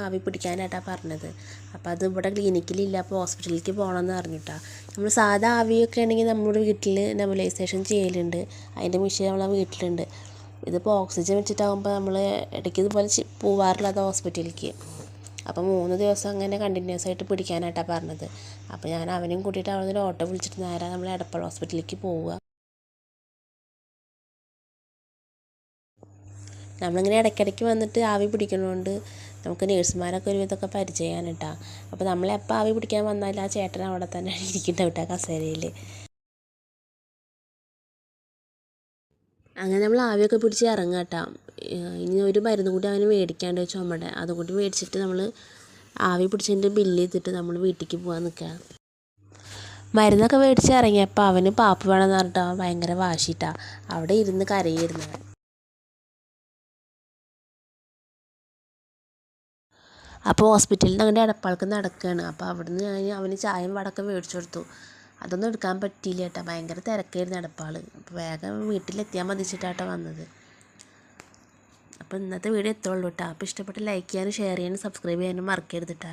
ആവി പിടിക്കാനായിട്ടാണ് പറഞ്ഞത്. അപ്പോൾ അത് ഇവിടെ ക്ലിനിക്കിലില്ല, അപ്പോൾ ഹോസ്പിറ്റലിലേക്ക് പോകണമെന്ന് പറഞ്ഞിട്ടാണ്. നമ്മൾ സാധാ ആവിയൊക്കെ ആണെങ്കിൽ നമ്മുടെ വീട്ടിൽ നെബുലൈസേഷൻ ചെയ്യലുണ്ട്, അതിൻ്റെ മെഷീൻ നമ്മളെ വീട്ടിലുണ്ട്. ഇതിപ്പോൾ ഓക്സിജൻ വെച്ചിട്ടാകുമ്പോൾ നമ്മൾ ഇടയ്ക്ക് ഇതുപോലെ പോവാറില്ല അത് ഹോസ്പിറ്റലിലേക്ക്. അപ്പോൾ 3 ദിവസം അങ്ങനെ കണ്ടിന്യൂസ് ആയിട്ട് പിടിക്കാനായിട്ടാണ് പറഞ്ഞത്. അപ്പോൾ ഞാൻ അവനെയും കൂട്ടിയിട്ട് അവിടെ നിന്ന് ഓട്ടോ വിളിച്ചിട്ട് നേരെ നമ്മൾ എടപ്പാൾ ഹോസ്പിറ്റലിലേക്ക് പോവുക. നമ്മളിങ്ങനെ ഇടയ്ക്കിടയ്ക്ക് വന്നിട്ട് ആവി പിടിക്കുന്നതുകൊണ്ട് നമുക്ക് നേഴ്സുമാരൊക്കെ ഒരു വിധമൊക്കെ പരിചയമാണ് കേട്ടോ. അപ്പോൾ നമ്മളെപ്പോൾ ആവി പിടിക്കാൻ വന്നാലും ആ ചേട്ടൻ അവിടെ തന്നെ ഇരിക്കുന്നുണ്ടാവും കേട്ടോ കസേരയിൽ. അങ്ങനെ നമ്മൾ ആവിയൊക്കെ പിടിച്ച് ഇറങ്ങാം കേട്ടോ. ഇനി ഒരു മരുന്ന് കൂടി അവന് മേടിക്കാണ്ട് ചുമയുടെ, അതുകൂടി മേടിച്ചിട്ട് നമ്മൾ ആവി പിടിച്ചതിൻ്റെ ബില്ല് ചെയ്തിട്ട് നമ്മൾ വീട്ടിലേക്ക് പോകാൻ നിൽക്കുക. മരുന്നൊക്കെ മേടിച്ച് ഇറങ്ങിയപ്പോൾ അവന് പാപ്പ് വേണമെന്ന് പറഞ്ഞിട്ട് അവൻ ഭയങ്കര വാശിയിട്ടാണ് അവിടെ ഇരുന്ന് കരയായിരുന്നു. അപ്പോൾ ഹോസ്പിറ്റലിൽ നിന്ന് അങ്ങനെ എടപ്പാൾക്ക് നടക്കുകയാണ്. അപ്പോൾ അവിടുന്ന് ഞാൻ അവന് ചായയും വടക്കം മേടിച്ചു കൊടുത്തു. അതൊന്നും എടുക്കാൻ പറ്റിയില്ല കേട്ടോ, ഭയങ്കര തിരക്കായിരുന്നു എടപ്പാൾ. അപ്പോൾ വേഗം വീട്ടിലെത്തിയാൽ മതിച്ചിട്ടാട്ടോ വന്നത്. അപ്പോൾ ഇന്നത്തെ വീഡിയോ എത്തുള്ളൂ കേട്ടോ. അപ്പോൾ ഇഷ്ടപ്പെട്ട് ലൈക്ക് ചെയ്യാനും ഷെയർ ചെയ്യാനും സബ്സ്ക്രൈബ് ചെയ്യാനും മറക്കരുത് കേട്ടോ.